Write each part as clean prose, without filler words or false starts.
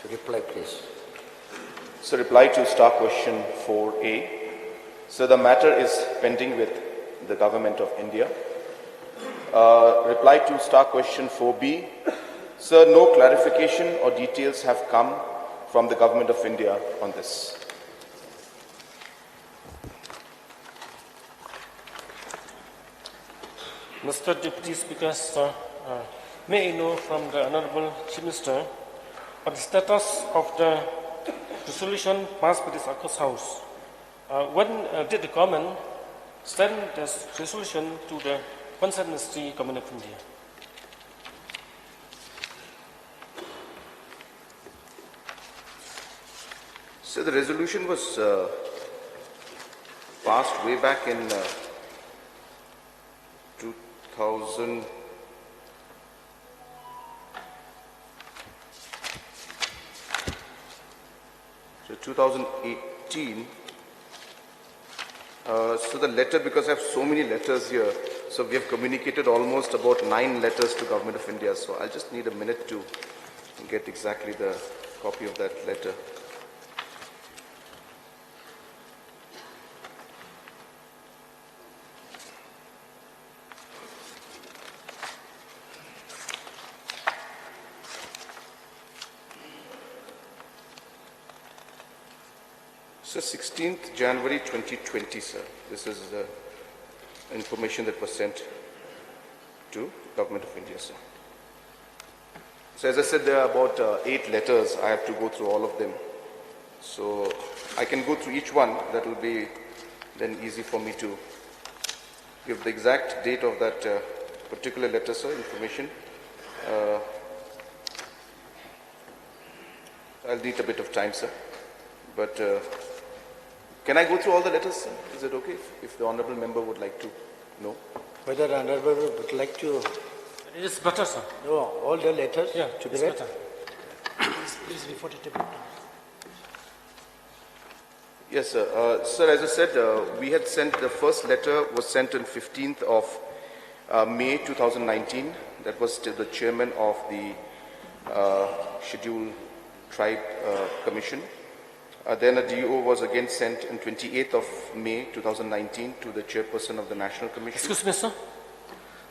reply, please. So reply to star question 4A. So the matter is pending with the Government of India. Reply to star question 4B. Sir, no clarification or details have come from the Government of India on this. Mr. Deputy Speaker, sir, may I know from the Honorable Chief Minister what the status of the resolution passed by this August House? When did the government send this resolution to the Concerned Ministry, Government of India? So the resolution was passed way back in 2000. So 2018. So the letter, because I have so many letters here, so we have communicated almost about 9 letters to Government of India. So I'll just need a minute to get exactly the copy of that letter. So 16th January 2020, sir. This is the information that was sent to Government of India, sir. So as I said, there are about 8 letters. I have to go through all of them. So I can go through each one. That will be then easy for me to give the exact date of that particular letter, sir, information. I'll need a bit of time, sir. But can I go through all the letters, sir? Is it okay if the Honourable Member would like to know? Whether the Honourable would like to It is better, sir. know all the letters Yeah, to be it's read? better. Please refer to table. Yes, sir. Sir, as I said, we had sent, the first letter was sent on 15th of May 2019. That was to the chairman of the Scheduled Tribe Commission. Then a DO was again sent on 28th of May 2019 to the chairperson of the National Commission. Excuse me, sir.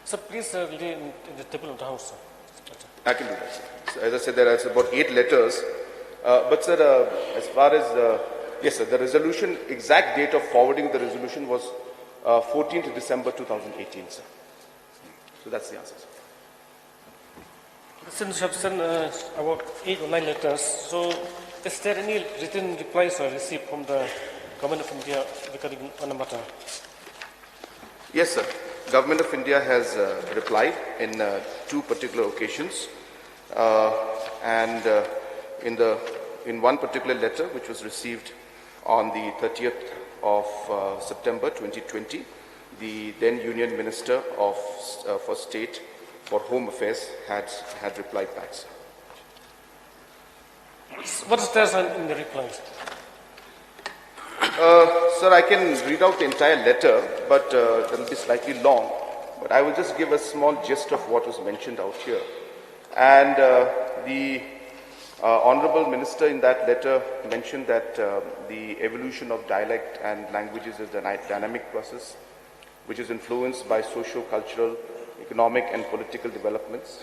Sir, please lay in the table of the House, sir. It's better. I can do that, sir. So as I said, there are about 8 letters. But, sir, as far as, yes, sir, the resolution, exact date of forwarding the resolution was 14th December 2018, sir. So that's the answer, sir. Since you have sent about 8 or 9 letters, so is there any written replies or received from the Government of India regarding on the matter? Yes, sir. Government of India has replied in 2 particular occasions, and in one particular letter which was received on the 30th of September 2020, the then Union Minister of for State for Home Affairs had replied back, sir. What is there in the replies? Sir, I can read out the entire letter, but it will be slightly long. But I will just give a small gist of what was mentioned out here. And the Honourable Minister in that letter mentioned that the evolution of dialect and languages is a dynamic process which is influenced by socio-cultural, economic and political developments,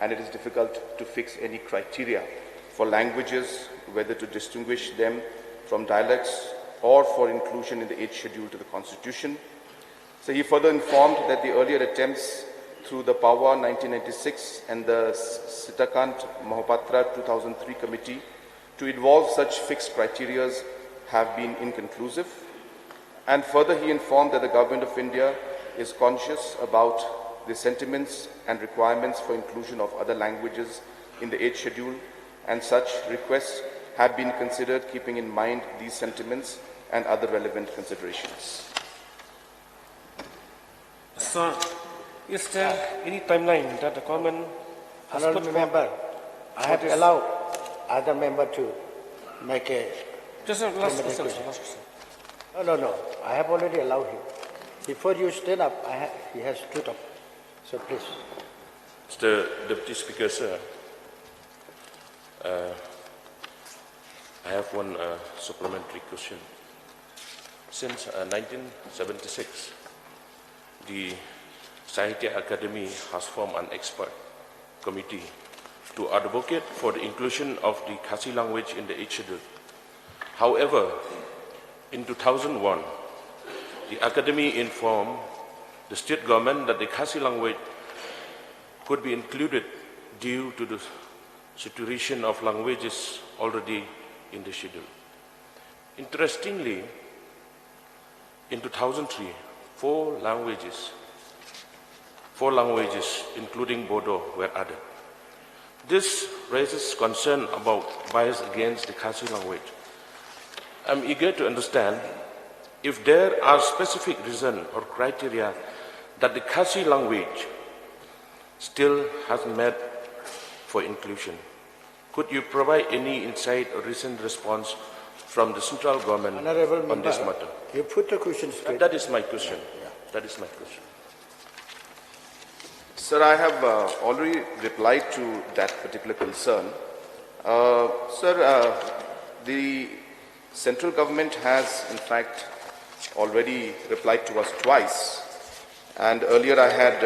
and it is difficult to fix any criteria for languages, whether to distinguish them from dialects or for inclusion in the 8th schedule to the Constitution. So he further informed that the earlier attempts through the PAWA 1996 and the Sitakant Mahapatra 2003 committee to evolve such fixed criteria have been inconclusive. And further he informed that the Government of India is conscious about the sentiments and requirements for inclusion of other languages in the 8th schedule, and such requests have been considered keeping in mind these sentiments and other relevant considerations. Sir, is there any timeline that the government has put Honourable forward? Member, I have allowed other member to make a... Just a last question, sir, last question. No. I have already allowed him. Before you stand up, he has stood up. So please. Mr. Deputy Speaker, sir, have one supplementary question. Since 1976, the Sahitya Academy has formed an expert committee to advocate for the inclusion of the Khasi language in the 8th schedule. However, in 2001, the Academy informed the state government that the Khasi language could be included due to the saturation of languages already in the schedule. Interestingly, in 2003, four languages including Bodo were added. This raises concern about bias against the Khasi language. I'm eager to understand if there are specific reasons or criteria that the Khasi language still hasn't met for inclusion. Could you provide any insight or recent response from the central government Honorable on this member, matter? you put the question straight. That is my question. That is my question. Sir, I have already replied to that particular concern. Sir, the central government has in fact already replied to us twice, and earlier I had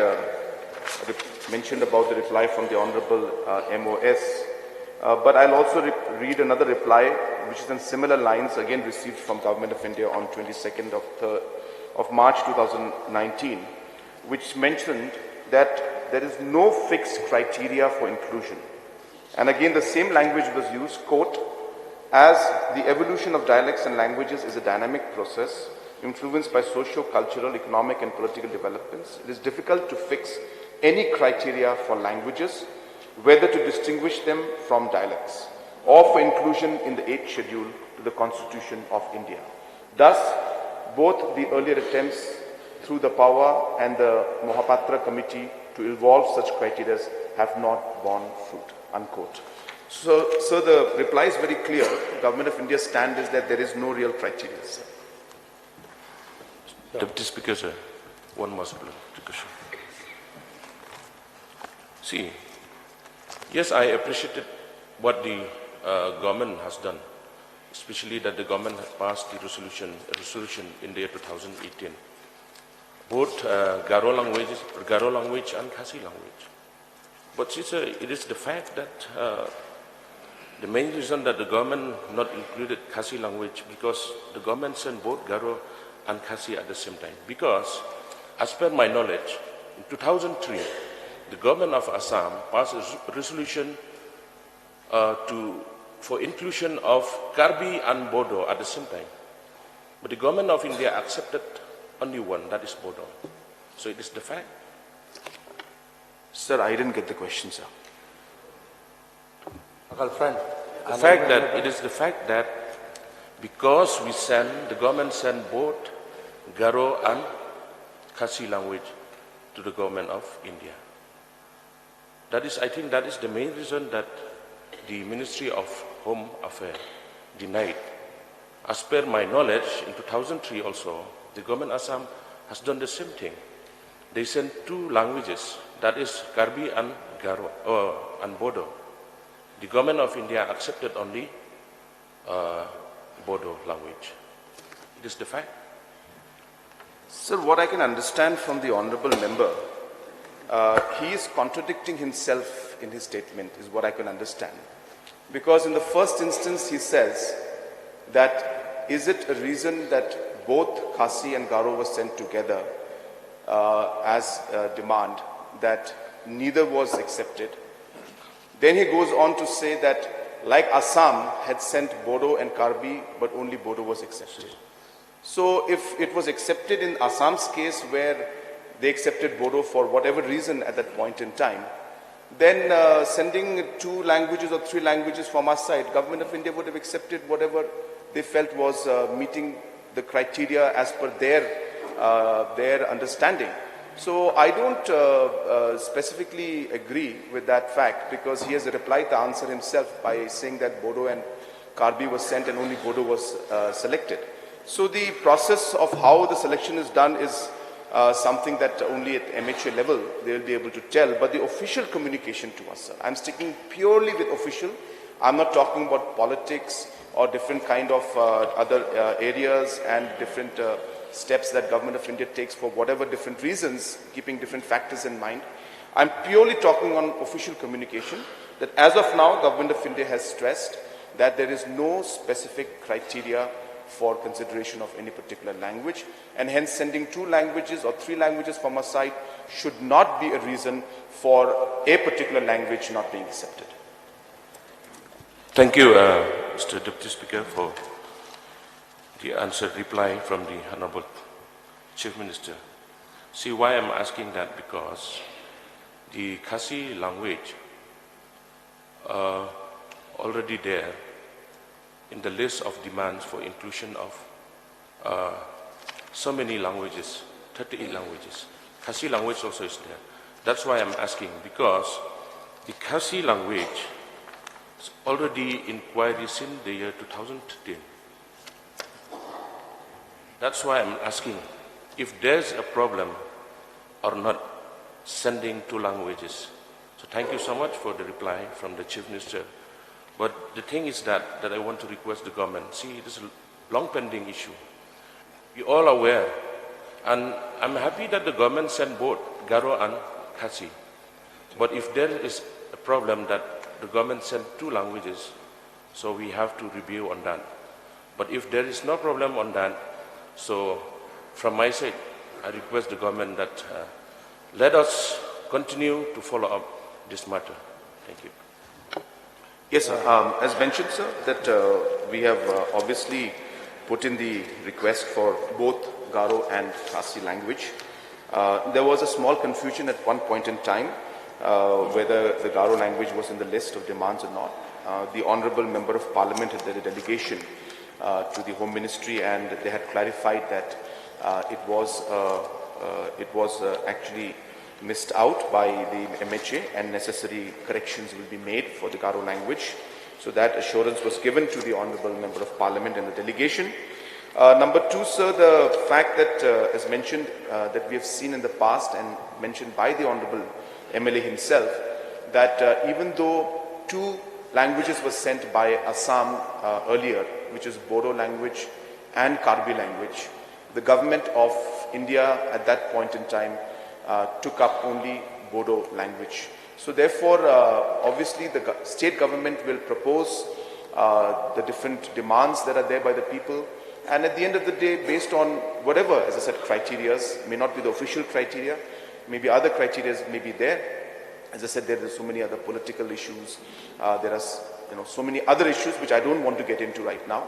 mentioned about the reply from the Honorable MOS, but I'll also read another reply which is in similar lines, again received from Government of India on 22nd of March 2019, which mentioned that there is no fixed criteria for inclusion. And again, the same language was used, quote, as the evolution of dialects and languages is a dynamic process influenced by socio-cultural, economic and political developments, it is difficult to fix any criteria for languages, whether to distinguish them from dialects or for inclusion in the 8th schedule to the Constitution of India. Thus, both the earlier attempts through the Power and the Mohapatra Committee to evolve such criteria have not borne fruit, unquote. So the reply is very clear. Government of India's stand is that there is no real criteria. Deputy Speaker, sir, one more question. See, yes, I appreciated what the government has done, especially that the government has passed the resolution in the year 2018. Both Garo language and Khasi language. But it is the fact that the main reason that the government not included Khasi language because the government sent both Garo and Khasi at the same time. Because, as per my knowledge, in 2003, the government of Assam passed a resolution for inclusion of Karbi and Bodo at the same time. But the government of India accepted only one, that is Bodo. So it is the fact. Sir, I didn't get the question, sir. It is the fact that because the government sent both Garo and Khasi language to the government of India. I think that is the main reason that the Ministry of Home Affairs denied. As per my knowledge, in 2003 also, the government of Assam has done the same thing. They sent two languages, that is Karbi and Garo, and Bodo. The government of India accepted only Bodo language. It is the fact. Sir, what I can understand from the honorable member, he is contradicting himself in his statement, is what I can understand. Because in the first instance, he says that is it a reason that both Khasi and Garo were sent together as a demand that neither was accepted. Then he goes on to say that like Assam had sent Bodo and Karbi, but only Bodo was accepted. So if it was accepted in Assam's case where they accepted Bodo for whatever reason at that point in time, then sending 2 languages or 3 languages from our side, Government of India would have accepted whatever they felt was meeting the criteria as per their understanding. So I don't specifically agree with that fact because he has replied the answer himself by saying that Bodo and Karbi was sent and only Bodo was selected. So the process of how the selection is done is something that only at MHA level they will be able to tell. But the official communication to us, sir, I'm sticking purely with official. I'm not talking about politics or different kind of other areas and different steps that Government of India takes for whatever different reasons, keeping different factors in mind. I'm purely talking on official communication that as of now, Government of India has stressed that there is no specific criteria for consideration of any particular language, and hence sending 2 languages or 3 languages from our side should not be a reason for a particular language not being accepted. Thank you, Mr. Deputy Speaker, for the answered reply from the Honorable Chief Minister. See why I'm asking that, because the Khasi language already there in the list of demands for inclusion of so many languages, 38 languages. Khasi language also is there. That's why I'm asking, because the Khasi language is already in query since the year 2010. That's why I'm asking if there's a problem or not sending 2 languages. So thank you so much for the reply from the Chief Minister. But the thing is that I want to request the government, see, this is a long pending issue. You're all aware. And I'm happy that the government sent both Garo and Khasi. But if there is a problem that the government sent 2 languages, so we have to review on that. But if there is no problem on that, so from my side, I request the government that let us continue to follow up this matter. Thank you. Yes, sir. As mentioned, sir, that we have obviously put in the request for both Garo and Khasi language. There was a small confusion at one point in time whether the Garo language was in the list of demands or not. The Honourable Member of Parliament had led a delegation to the Home Ministry, and they had clarified that it was actually missed out by the MHA, and necessary corrections will be made for the Garo language. So that assurance was given to the Honourable Member of Parliament and the delegation. Number 2, sir, the fact that, as mentioned, that we have seen in the past and mentioned by the Honourable MLA himself, that even though 2 languages were sent by Assam earlier, which is Bodo language and Karbi language, the government of India at that point in time took up only Bodo language. So therefore, obviously the state government will propose the different demands that are there by the people, and at the end of the day, based on whatever, as I said, criteria, may not be the official criteria, maybe other criteria may be there. As I said, there are so many other political issues, there are so many other issues which I don't want to get into right now.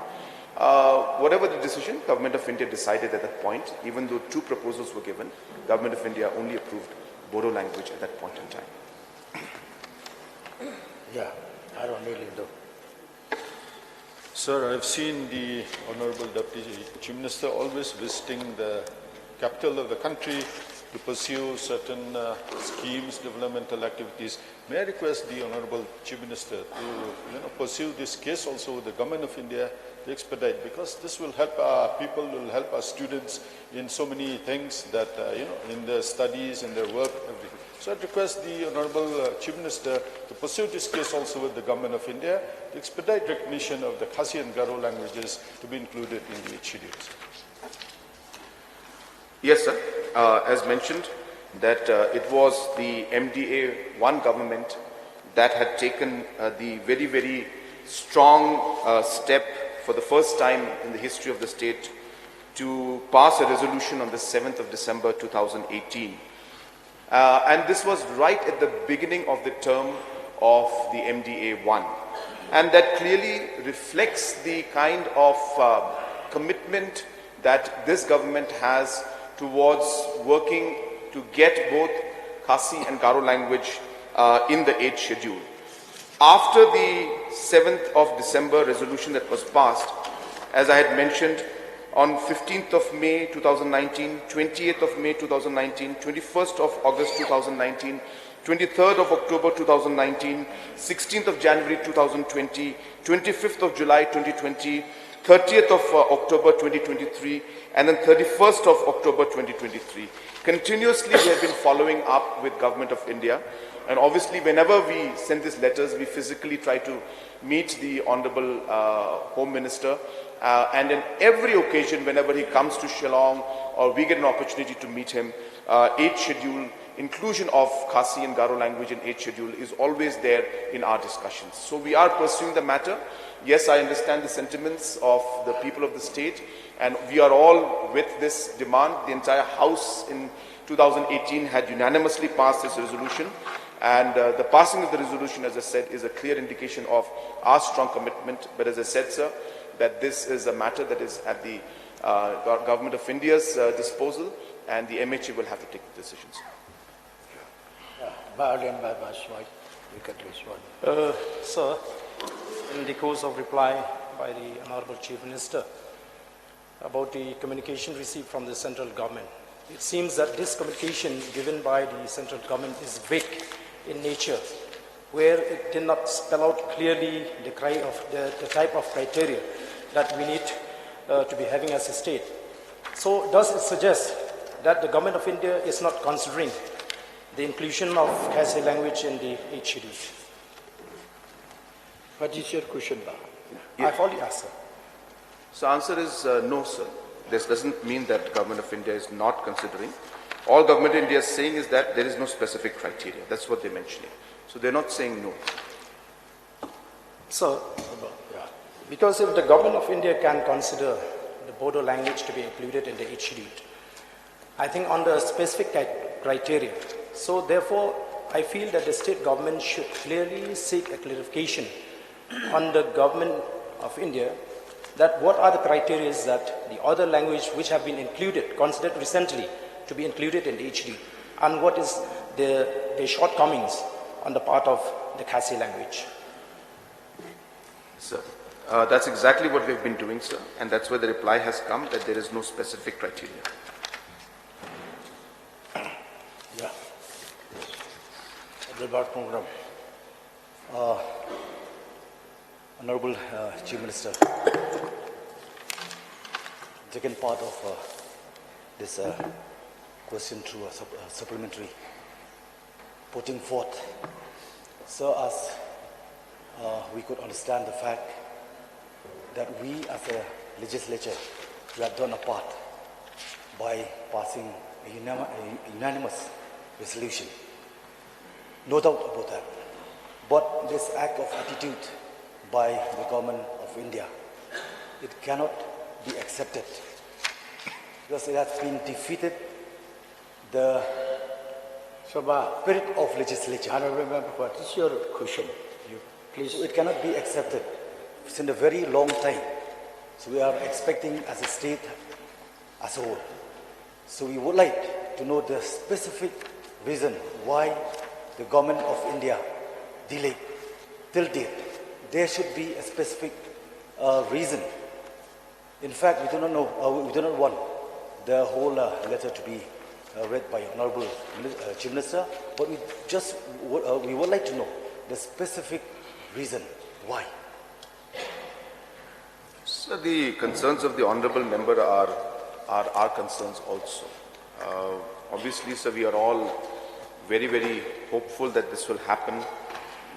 Whatever the decision, Government of India decided at that point, even though 2 proposals were given, Government of India only approved Bodo language at that point in time. Yeah, I don't really know. Sir, I've seen the Honorable Deputy Chief Minister always visiting the capital of the country to pursue certain schemes, developmental activities. May I request the Honorable Chief Minister to pursue this case also with the Government of India to expedite, because this will help our people, will help our students in so many things that, in their studies, in their work, everything. So I request the Honorable Chief Minister to pursue this case also with the Government of India to expedite recognition of the Khasi and Garo languages to be included in the schedules. Yes, sir. As mentioned, that it was the MDA-1 government that had taken the very, very strong step for the first time in the history of the state to pass a resolution on the 7th of December 2018. And this was right at the beginning of the term of the MDA-1. And that clearly reflects the kind of commitment that this government has towards working to get both Khasi and Garo language in the 8th schedule. After the 7th of December resolution that was passed, as I had mentioned, on 15th of May 2019, 28th of May 2019, 21st of August 2019, 23rd of October 2019, 16th of January 2020, 25th of July 2020, 30th of October 2023, and then 31st of October 2023. Continuously, we have been following up with Government of India And obviously, whenever we send these letters, we physically try to meet the Honorable Home Minister. And in every occasion, whenever he comes to Shillong or we get an opportunity to meet him, 8th schedule, inclusion of Khasi and Garo language in 8th schedule is always there in our discussions. So we are pursuing the matter. Yes, I understand the sentiments of the people of the state, and we are all with this demand. The entire House in 2018 had unanimously passed this resolution, and the passing of the resolution, as I said, is a clear indication of our strong commitment. But as I said, sir, that this is a matter that is at the Government of India's disposal, and the MHA will have to take the decisions. Sir, in the course of reply by the Honorable Chief Minister about the communication received from the central government, it seems that this communication given by the central government is vague in nature, where it did not spell out clearly the type of criteria that we need to be having as a state. So does it suggest that the government of India is not considering the inclusion of Khasi language in the 8th schedule? What is your question, Ba? I've already asked, sir. So answer is no, sir. This doesn't mean that Government of India is not considering. All Government of India is saying is that there is no specific criteria. That's what they're mentioning. So they're not saying no. Sir, because if the government of India can consider the Bodo language to be included in the 8th schedule, I think on the specific criteria, so therefore I feel that the state government should clearly seek a clarification on the government of India that what are the criteria that the other language which have been included, considered recently to be included in the 8th schedule, and what is the shortcomings on the part of the Khasi language. Sir, that's exactly what we've been doing, sir, and that's where the reply has come, that there is no specific criteria. Yeah. About program. Honorable Chief Minister, second part of this question through a supplementary putting forth. So as we could understand the fact that we as a legislature, we have done our part by passing a unanimous resolution. No doubt about that. But this act of attitude by the government of India, it cannot be accepted because it has been defeated the spirit of legislature. I don't remember what is your question. You please. So it cannot be accepted. It's in a very long time. So we are expecting as a state as a whole. So we would like to know the specific reason why the government of India delayed till date. There should be a specific reason. In fact, we do not know, we do not want the whole letter to be read by Honorable Chief Minister, but we would like to know the specific reason why. So the concerns of the Honorable Member are our concerns also. Obviously, sir, we are all very, very hopeful that this will happen.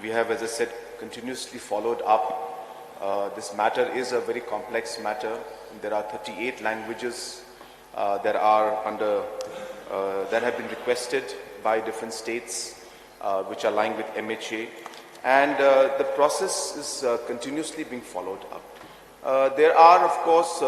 We have, as I said, continuously followed up. This matter is a very complex matter. There are 38 languages that have been requested by different states, which are lying with MHA, and the process is continuously being followed up. There are, of course,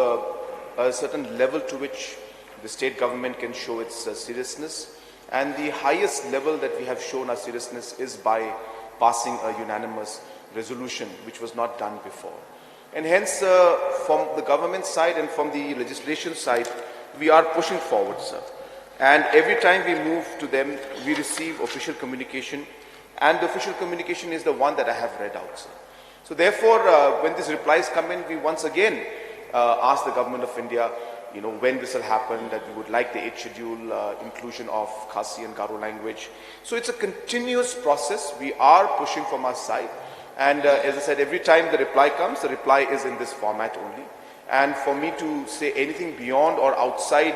a certain level to which the state government can show its seriousness, and the highest level that we have shown our seriousness is by passing a unanimous resolution, which was not done before. And hence, from the government side and from the legislation side, we are pushing forward, sir. And every time we move to them, we receive official communication, and the official communication is the one that I have read out, sir. So therefore, when these replies come in, we once again ask the government of India, when this will happen, that we would like the 8th schedule inclusion of Khasi and Garo language. So it's a continuous process. We are pushing from our side. And as I said, every time the reply comes, the reply is in this format only. And for me to say anything beyond or outside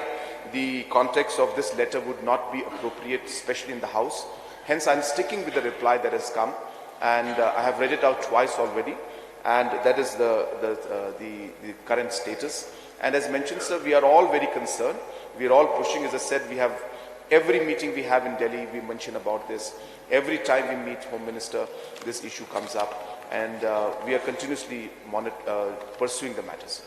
the context of this letter would not be appropriate, especially in the House. Hence, I'm sticking with the reply that has come, and I have read it out twice already, and that is the current status. And as mentioned, sir, we are all very concerned. We are all pushing. As I said, we have every meeting we have in Delhi, we mention about this. Every time we meet Home Minister, this issue comes up, and we are continuously pursuing the matter, sir.